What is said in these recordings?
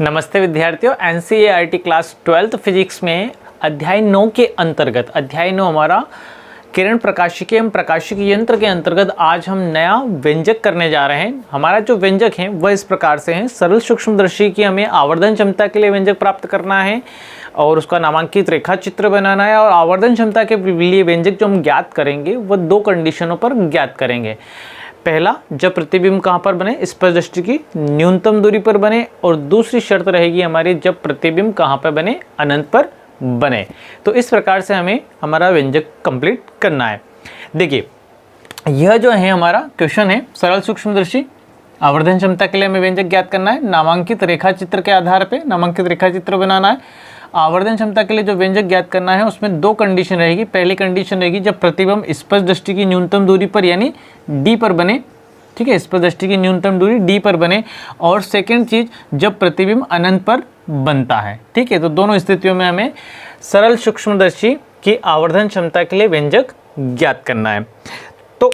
नमस्ते विद्यार्थियों, NCERT class 12th physics में अध्याय 9 के अंतर्गत अध्याय 9 हमारा किरण प्रकाशिकी एवं प्रकाशिकी यंत्र के अंतर्गत आज हम नया व्यंजक करने जा रहे हैं। हमारा जो व्यंजक है वह इस प्रकार से है। सरल सूक्ष्मदर्शी की हमें आवर्धन क्षमता के लिए व्यंजक प्राप्त करना है और उसका नामांकित रेखा चित्र बनाना है और आवर्धन क्षमता के लिए व्यंजक जो हम ज्ञात करेंगे वह दो कंडीशनों पर ज्ञात करेंगे। पहला, जब प्रतिबिंब कहाँ पर बने, स्पर्श दृष्टि की न्यूनतम दूरी पर बने, और दूसरी शर्त रहेगी हमारी जब प्रतिबिंब कहाँ पर बने, अनंत पर बने। तो इस प्रकार से हमें हमारा व्यंजक कंप्लीट करना है। देखिए, यह जो है हमारा क्वेश्चन है, सरल सूक्ष्मदर्शी आवर्धन क्षमता के लिए हमें व्यंजक ज्ञात करना है। नामांकित रेखा चित्र के आधार पर नामांकित रेखा चित्र बनाना है। आवर्धन क्षमता के लिए जो व्यंजक ज्ञात करना है उसमें दो कंडीशन रहेगी। पहली कंडीशन रहेगी जब प्रतिबिंब स्पर्श दृष्टि की न्यूनतम दूरी पर यानी डी पर बने, ठीक है, स्पर्श दृष्टि की न्यूनतम दूरी डी पर बने, और सेकंड चीज जब प्रतिबिंब अनंत पर बनता है। ठीक है, तो दोनों स्थितियों में हमें सरल सूक्ष्मदर्शी की आवर्धन क्षमता के लिए व्यंजक ज्ञात करना है। तो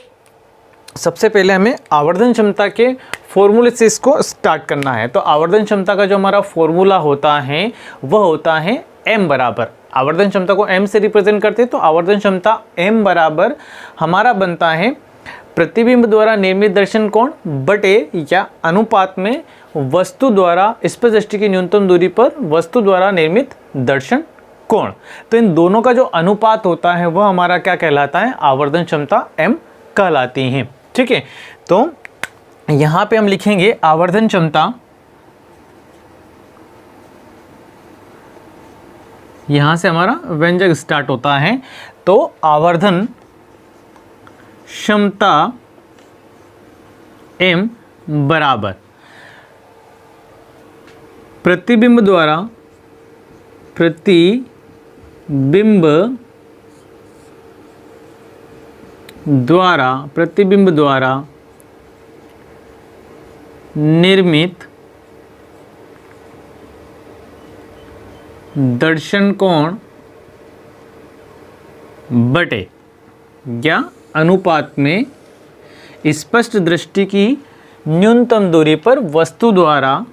सबसे पहले हमें आवर्धन क्षमता के फॉर्मूले से इसको स्टार्ट करना है। तो आवर्धन क्षमता का जो हमारा फॉर्मूला होता है वह होता है m बराबर, आवर्धन क्षमता को m से रिप्रेजेंट करते हैं। तो आवर्धन क्षमता m बराबर हमारा बनता है प्रतिबिंब द्वारा निर्मित दर्शन कोण बटे या अनुपात में वस्तु द्वारा स्पर्श दृष्टि की न्यूनतम दूरी पर वस्तु द्वारा निर्मित दर्शन कोण। तो इन दोनों का जो अनुपात होता है वह हमारा क्या कहलाता है, आवर्धन क्षमता m कहलाती है। ठीक है, तो यहां पे हम लिखेंगे आवर्धन क्षमता, यहां से हमारा व्यंजक स्टार्ट होता है। तो आवर्धन क्षमता m बराबर प्रतिबिंब द्वारा निर्मित दर्शन कोण बटे या अनुपात में स्पष्ट दृष्टि की न्यूनतम दूरी पर वस्तु द्वारा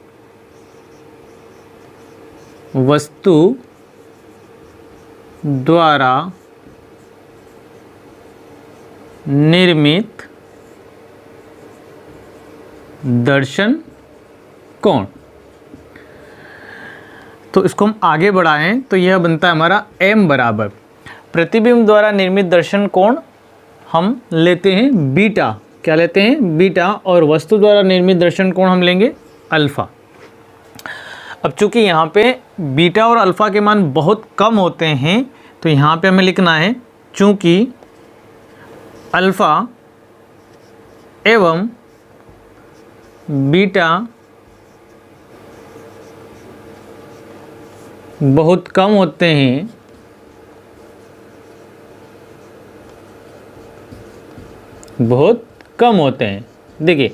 निर्मित दर्शन कोण। तो इसको हम आगे बढ़ाएं तो यह बनता है हमारा m बराबर प्रतिबिंब द्वारा निर्मित दर्शन कोण हम लेते हैं बीटा, क्या लेते हैं, बीटा, और वस्तु द्वारा निर्मित दर्शन कोण हम लेंगे अल्फा। अब चूंकि यहाँ पे बीटा और अल्फा के मान बहुत कम होते हैं तो यहाँ पे हमें लिखना है चूंकि अल्फा एवं बीटा बहुत कम होते हैं देखिए,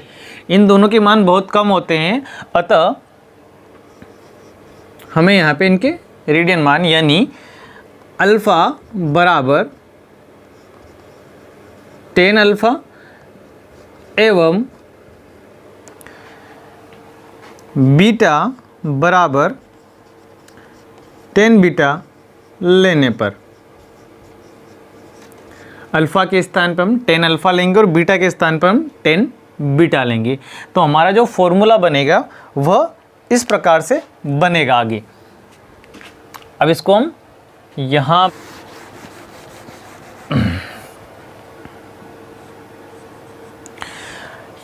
इन दोनों के मान बहुत कम होते हैं, अतः हमें यहाँ पे इनके रेडियन मान यानी अल्फा बराबर 10 अल्फा एवं बीटा बराबर 10 बीटा लेने पर, अल्फा के स्थान पर हम 10 अल्फा लेंगे और बीटा के स्थान पर हम 10 बीटा लेंगे। तो हमारा जो फॉर्मूला बनेगा वह इस प्रकार से बनेगा आगे। अब इसको हम यहाँ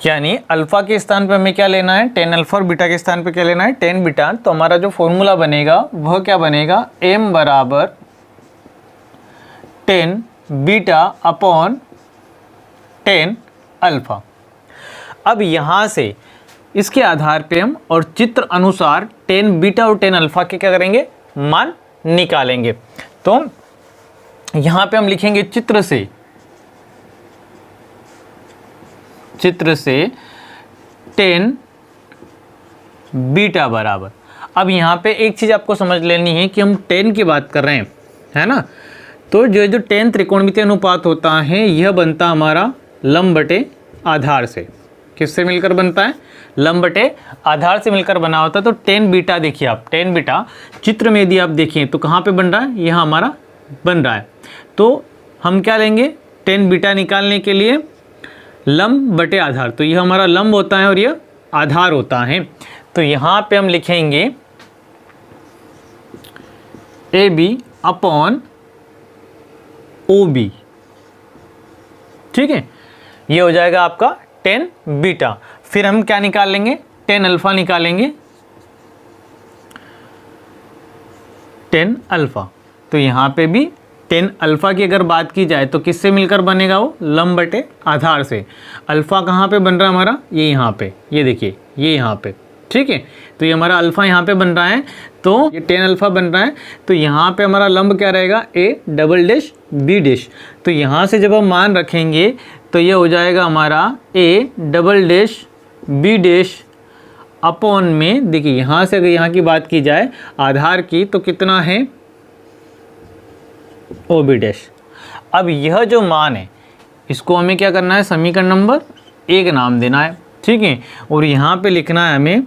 यानी अल्फा के स्थान पर हमें क्या लेना है, 10 अल्फा, और बीटा के स्थान पर क्या लेना है, 10 बीटा। तो हमारा जो फॉर्मूला बनेगा वह क्या बनेगा, m बराबर 10 बीटा अपॉन 10 अल्फा। अब यहाँ से इसके आधार पे हम और चित्र अनुसार 10 बीटा और 10 अल्फा के क्या करेंगे, मान निकालेंगे। तो यहाँ पे हम लिखेंगे चित्र से 10 बीटा बराबर। अब यहाँ पे एक चीज़ आपको समझ लेनी है कि हम 10 की बात कर रहे हैं, है ना। तो जो 10 त्रिकोणमितीय अनुपात होता है यह बनता हमारा लंब बटे आधार से, किससे मिलकर बनता है? लंब बटे आधार से मिलकर बना होता है। तो टेन बीटा देखिए आप, टेन बीटा चित्र में यदि आप देखें तो कहाँ पे बन रहा है? यहाँ हमारा बन रहा है। तो हम क्या लेंगे? टेन बीटा निकालने के लिए लंब बटे आधार, तो यह हमारा लंब होता है और यह आधार होता है। तो यहाँ पे हम लिखेंगे A B upon O B, ठीक है, ये हो जाएगा आपका टेन बीटा। फिर हम क्या निकाल लेंगे? टेन अल्फा निकालेंगे, टेन अल्फा। तो यहाँ पे भी टेन अल्फा की अगर बात की जाए तो किससे मिलकर बनेगा? वो लंब बटे आधार से। अल्फा कहाँ पे बन रहा है हमारा? ये यहाँ पे, ये देखिए, ये यहाँ पे, ठीक है। तो ये हमारा अल्फा यहाँ पे बन रहा है, तो ये टेन अल्फा बन रहा है। तो यहाँ पे हमारा लंब क्या रहेगा? A double dash B dash. तो यहाँ से जब हम मान रखेंगे तो ये हो जाएगा हमारा A double dash B dash upon में, देखिए यहाँ से अगर यहाँ की बात की जाए आधार की तो कितना है? O B dash. अब यह जो मान है इसको हमें क्या करना है? समीकरण नंबर 1 नाम देना है, ठीक है। और यहाँ पे लिखना है हमें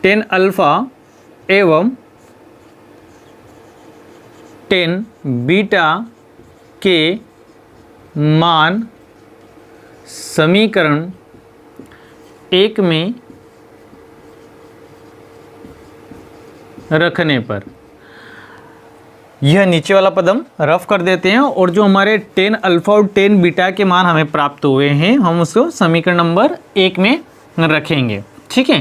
टेन अल्फा एवं टेन बीटा के मान समीकरण 1 में रखने पर, यह नीचे वाला पद हम रफ कर देते हैं और जो हमारे टेन अल्फा और टेन बीटा के मान हमें प्राप्त हुए हैं हम उसको समीकरण नंबर 1 में रखेंगे, ठीक है।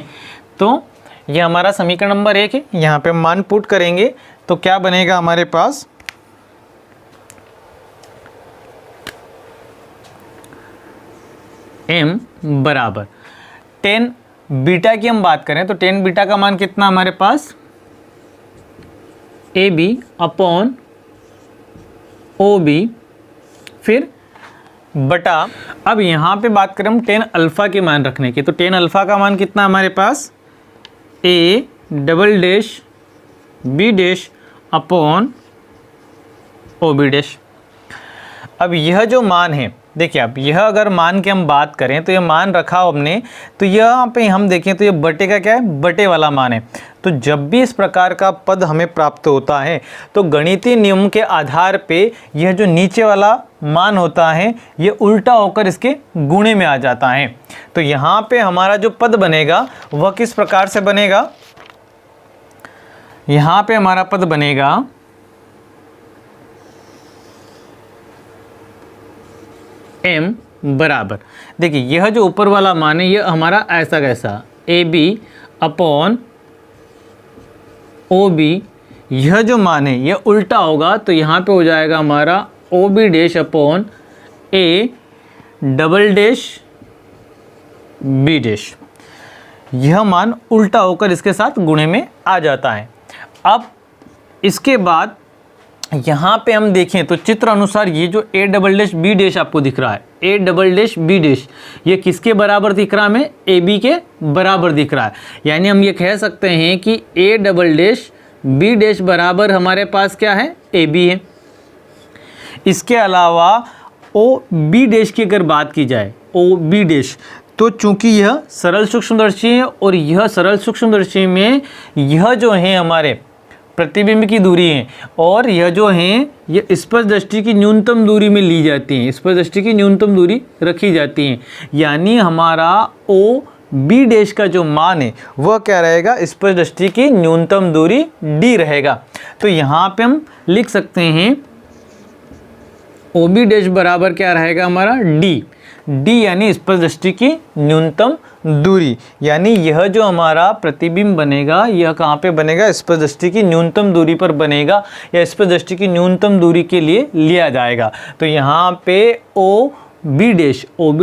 तो यह हमारा समीकरण नंबर 1 है। यहाँ पे मान पुट करेंगे तो क्या बनेगा हमारे पास? m बराबर टेन बीटा की हम बात करें तो टेन बीटा का मान कितना हमारे पास? A B upon O B, फिर बटा, अब यहाँ पे बात करें हम टेन अल्फा के मान रखने की, तो टेन अल्फा का मान कितना हमारे पास? A double dash B dash upon O B dash. अब यह जो मान है, देखिए आप, यह अगर मान की हम बात करें तो यह मान रखा हमने, तो यहाँ पे हम देखें तो यह बटे का क्या है? बटे वाला मान है। तो जब भी इस प्रकार का पद हमें प्राप्त होता है तो गणितीय नियम के आधार पे यह जो नीचे वाला मान होता है यह उल्टा होकर इसके गुणे में आ जाता है। तो यहाँ पे हमारा जो पद बनेगा वह किस प्रकार से बनेगा? यहाँ पे हमारा पद बनेगा m बराबर, देखिए यह जो ऊपर वाला मान है यह हमारा ऐसा कैसा A B upon O B, यह जो मान है यह उल्टा होगा तो यहाँ पे हो जाएगा हमारा O B dash upon A double dash B dash. यह मान उल्टा होकर इसके साथ गुणे में आ जाता है। अब इसके बाद यहाँ पे हम देखें तो चित्र अनुसार ये जो A double dash B dash आपको दिख रहा है, A double dash B dash, ये किसके बराबर दिख रहा है? हमें ए बी के बराबर दिख रहा है। यानी हम ये कह सकते हैं कि A double dash B dash बराबर हमारे पास क्या है? ए बी है। इसके अलावा ओ बी डैश की अगर बात की जाए, ओ बी डैश, तो चूंकि यह सरल सूक्ष्मदर्शी है और यह सरल सूक्ष्मदर्शी में यह जो है हमारे प्रतिबिंब की दूरी है और यह जो है ये स्पर्श दृष्टि की न्यूनतम दूरी में ली जाती हैं, स्पर्श दृष्टि की न्यूनतम दूरी रखी जाती है। यानी हमारा ओ बी डैश का जो मान है वह क्या रहेगा? स्पर्श दृष्टि की न्यूनतम दूरी डी रहेगा। तो यहाँ पे हम लिख सकते हैं ओ बी डैश बराबर क्या रहेगा हमारा? डी, डी यानी स्पर्श दृष्टि की न्यूनतम दूरी। यानी यह जो हमारा प्रतिबिंब बनेगा यह कहाँ पे बनेगा? स्पर्श दृष्टि की न्यूनतम दूरी पर बनेगा या स्पर्श दृष्टि की न्यूनतम दूरी के लिए लिया जाएगा। तो यहाँ पे ओ बी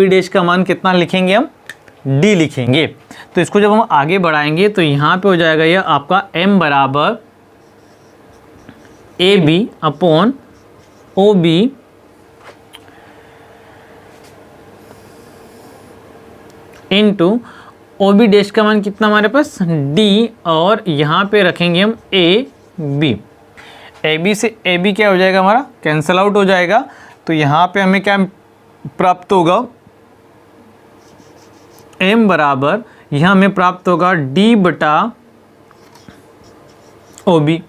डैश का मान कितना लिखेंगे हम? डी लिखेंगे। तो इसको जब हम आगे बढ़ाएंगे तो यहाँ पे हो जाएगा यह आपका m बराबर A B upon O B into O B dash का मान कितना हमारे पास? डी, और यहाँ पे रखेंगे हम ए बी। ए बी से ए बी क्या हो जाएगा हमारा? कैंसल आउट हो जाएगा। तो यहाँ पे हमें क्या प्राप्त होगा? m बराबर यहाँ हमें प्राप्त होगा d बटा OB।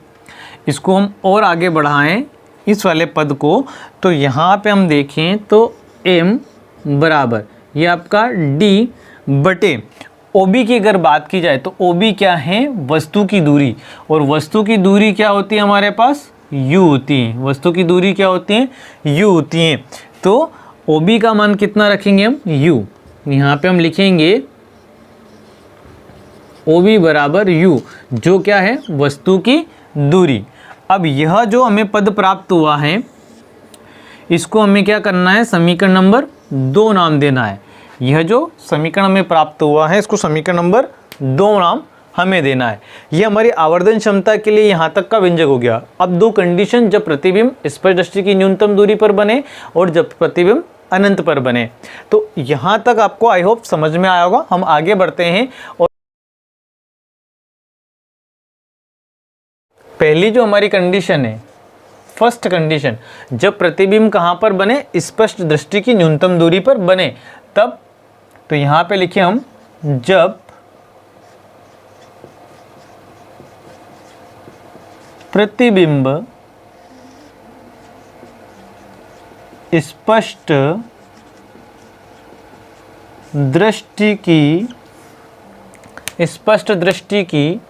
इसको हम और आगे बढ़ाएं इस वाले पद को, तो यहाँ पे हम देखें तो m बराबर ये आपका d बटे OB की अगर बात की जाए तो OB क्या है, वस्तु की दूरी, और वस्तु की दूरी क्या होती है हमारे पास, u होती है। वस्तु की दूरी क्या होती है, u होती है। तो OB का मान कितना रखेंगे हम, u। यहाँ पे हम लिखेंगे OB बराबर u, जो क्या है, वस्तु की दूरी। अब यह जो हमें पद प्राप्त हुआ है इसको हमें क्या करना है, समीकरण नंबर 2 नाम देना है। यह जो समीकरण हमें प्राप्त हुआ है इसको समीकरण नंबर 2 नाम हमें देना है। यह हमारी आवर्धन क्षमता के लिए यहाँ तक का व्यंजक हो गया। अब दो कंडीशन, जब प्रतिबिंब स्पर्श दृष्टि की न्यूनतम दूरी पर बने और जब प्रतिबिंब अनंत पर बने। तो यहाँ तक आपको आई होप समझ में आया होगा। हम आगे बढ़ते हैं और पहली जो हमारी कंडीशन है, फर्स्ट कंडीशन, जब प्रतिबिंब कहाँ पर बने, स्पष्ट दृष्टि की न्यूनतम दूरी पर बने तब। तो यहाँ पे लिखे हम, जब प्रतिबिंब स्पष्ट दृष्टि की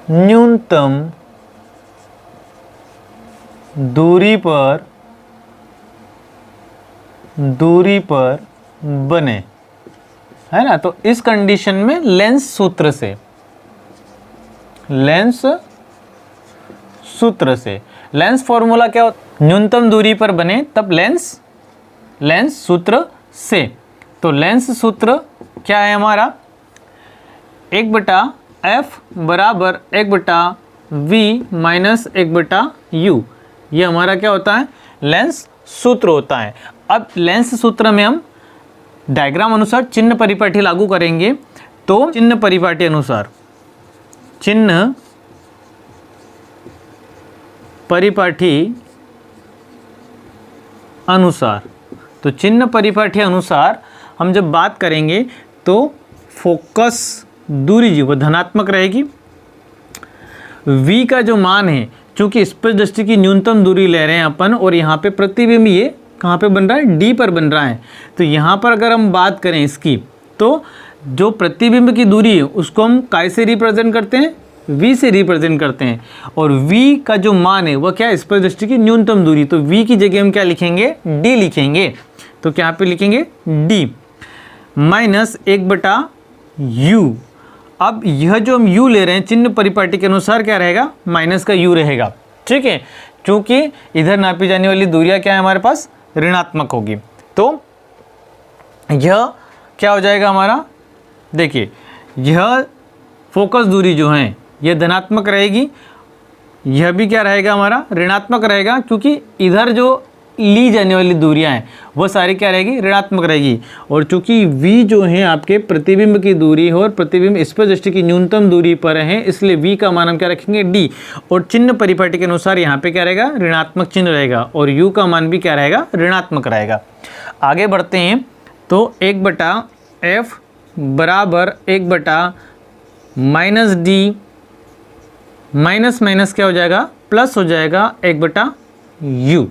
न्यूनतम दूरी पर बने, है ना। तो इस कंडीशन में लेंस सूत्र से लेंस फॉर्मूला क्या होता, न्यूनतम दूरी पर बने तब लेंस सूत्र से। तो लेंस सूत्र क्या है हमारा, 1/f बराबर 1/v माइनस 1/u। ये हमारा क्या होता है, लेंस सूत्र होता है। अब लेंस सूत्र में हम डायग्राम अनुसार चिन्ह परिपाटी लागू करेंगे। तो चिन्ह परिपाटी अनुसार, चिन्ह परिपाटी अनुसार, तो चिन्ह परिपाटी अनुसार हम जब बात करेंगे तो फोकस दूरी जी वो धनात्मक रहेगी। v का जो मान है, चूंकि स्पर्श दृष्टि की न्यूनतम दूरी ले रहे हैं अपन, और यहाँ पे प्रतिबिंब ये कहाँ पे बन रहा है, d पर बन रहा है। तो यहाँ पर अगर हम बात करें इसकी, तो जो प्रतिबिंब की दूरी है उसको हम काय से रिप्रेजेंट करते हैं, v से रिप्रेजेंट करते हैं। और v का जो मान है वह क्या है, स्पर्श दृष्टि की न्यूनतम दूरी। तो v की जगह हम क्या लिखेंगे, d लिखेंगे। तो क्या पे लिखेंगे, d माइनस 1/u। अब यह जो हम u ले रहे हैं चिन्ह परिपाटी के अनुसार क्या रहेगा, माइनस का u रहेगा, ठीक है। क्योंकि इधर नापी जाने वाली दूरियां क्या है हमारे पास, ऋणात्मक होगी। तो यह क्या हो जाएगा हमारा, देखिए यह फोकस दूरी जो है यह धनात्मक रहेगी, यह भी क्या रहेगा हमारा, ऋणात्मक रहेगा। क्योंकि इधर जो ली जाने वाली दूरियां हैं वह सारी क्या रहेगी, ऋणात्मक रहेगी। और चूंकि v जो है आपके प्रतिबिंब की दूरी है और प्रतिबिंब स्पर्श दृष्टि की न्यूनतम दूरी पर है, इसलिए v का मान हम क्या रखेंगे, d। और चिन्ह परिपाटी के अनुसार यहाँ पे क्या रहेगा, ऋणात्मक चिन्ह रहेगा, और u का मान भी क्या रहेगा, ऋणात्मक रहेगा। आगे बढ़ते हैं तो 1/f बराबर 1/-d माइनस माइनस क्या हो जाएगा, प्लस हो जाएगा 1/u।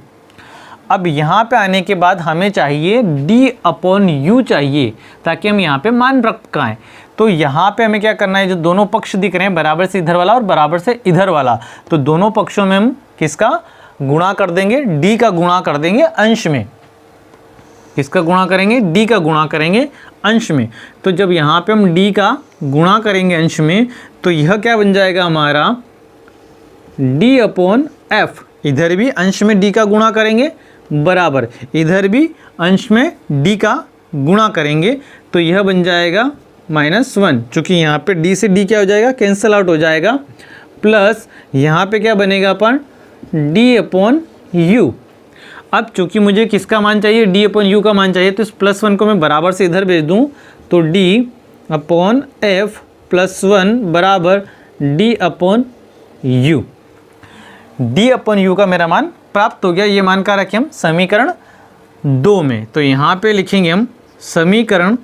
अब यहाँ पे आने के बाद हमें चाहिए d/u चाहिए, ताकि हम यहाँ पे मान रख पाएँ। तो यहाँ पे हमें क्या करना है, जो दोनों पक्ष दिख रहे हैं, बराबर से इधर वाला और बराबर से इधर वाला, तो दोनों पक्षों में हम किसका गुणा कर देंगे, d का गुणा कर देंगे अंश में। किसका गुणा करेंगे, d का गुणा करेंगे अंश में। तो जब यहाँ पे हम d का गुणा करेंगे अंश में, तो यह क्या बन जाएगा हमारा, d/f। इधर भी अंश में d का गुणा करेंगे, बराबर इधर भी अंश में d का गुणा करेंगे, तो यह बन जाएगा -1। चूँकि यहाँ पे d से d क्या हो जाएगा, कैंसल आउट हो जाएगा, प्लस यहाँ पे क्या बनेगा अपन, d/u। अब चूँकि मुझे किसका मान चाहिए, d/u का मान चाहिए, तो इस +1 को मैं बराबर से इधर भेज दूँ, तो d/f +1 बराबर d/u। d/u का मेरा मान प्राप्त हो गया। ये मान का रखें हम समीकरण 2 में। तो यहाँ पे लिखेंगे हम समीकरण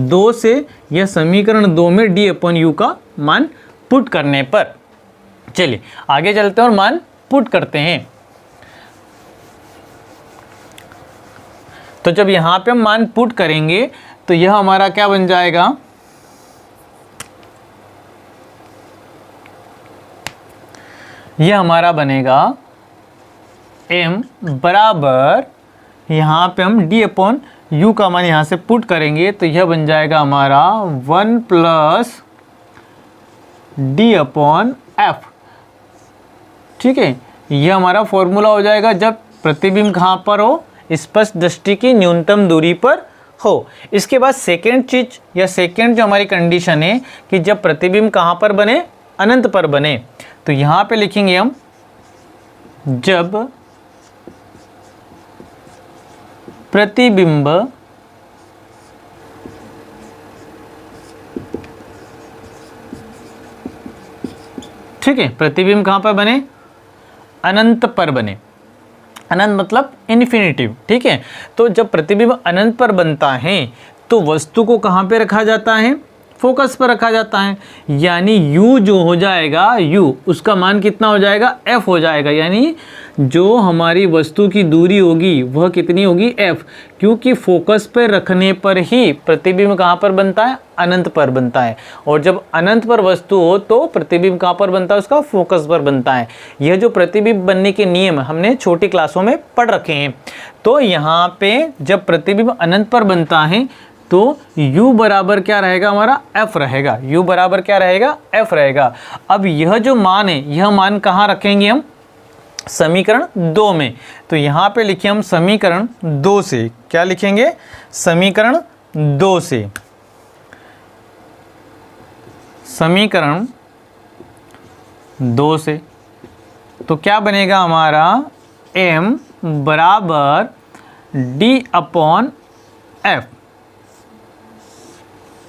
2 से या समीकरण 2 में d/u का मान पुट करने पर। चलिए आगे चलते हैं और मान पुट करते हैं। तो जब यहाँ पे हम मान पुट करेंगे तो यह हमारा क्या बन जाएगा, यह हमारा बनेगा m बराबर, यहाँ पे हम d/u का मान यहाँ से पुट करेंगे तो यह बन जाएगा हमारा 1 + d/f। ठीक है, यह हमारा फॉर्मूला हो जाएगा जब प्रतिबिंब कहाँ पर हो, स्पष्ट दृष्टि की न्यूनतम दूरी पर हो। इसके बाद सेकेंड चीज या सेकेंड जो हमारी कंडीशन है कि जब प्रतिबिंब कहाँ पर बने, अनंत पर बने। तो यहाँ पे लिखेंगे हम जब प्रतिबिंब ठीक है, प्रतिबिंब कहाँ पर बने, अनंत पर बने। अनंत मतलब इन्फिनिटिव। ठीक है, तो जब प्रतिबिंब अनंत पर बनता है तो वस्तु को कहाँ पे रखा जाता है, फोकस पर रखा जाता है। यानी u जो हो जाएगा, u उसका मान कितना हो जाएगा, f हो जाएगा। यानी जो हमारी वस्तु की दूरी होगी वह कितनी होगी, f, क्योंकि फोकस पर रखने पर ही प्रतिबिंब कहाँ पर बनता है, अनंत पर बनता है। और जब अनंत पर वस्तु हो तो प्रतिबिंब कहाँ पर बनता है, उसका फोकस पर बनता है। यह जो प्रतिबिंब बनने के नियम हमने छोटी क्लासों में पढ़ रखे हैं। तो यहाँ पे जब प्रतिबिंब अनंत पर बनता है तो u बराबर क्या रहेगा, हमारा f रहेगा। u बराबर क्या रहेगा, f रहेगा। अब यह जो मान है, यह मान कहाँ रखेंगे हम, समीकरण 2 में। तो यहाँ पे लिखिए हम समीकरण 2 से, क्या लिखेंगे, समीकरण 2 से, समीकरण 2 से। तो क्या बनेगा हमारा, m बराबर d/f।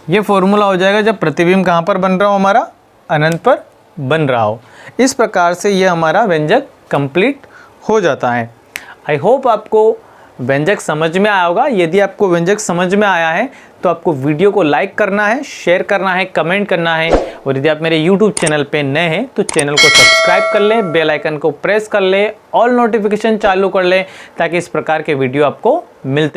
ये फॉर्मूला हो जाएगा जब प्रतिबिंब कहाँ पर बन रहा हो, हमारा अनंत पर बन रहा हो। इस प्रकार से ये हमारा व्यंजक कंप्लीट हो जाता है। आई होप आपको व्यंजक समझ में आया होगा। यदि आपको व्यंजक समझ में आया है तो आपको वीडियो को लाइक करना है, शेयर करना है, कमेंट करना है। और यदि आप मेरे यूट्यूब चैनल पे नए हैं तो चैनल को सब्सक्राइब कर लें, बेल आइकन को प्रेस कर लें, ऑल नोटिफिकेशन चालू कर लें ताकि इस प्रकार के वीडियो आपको मिलते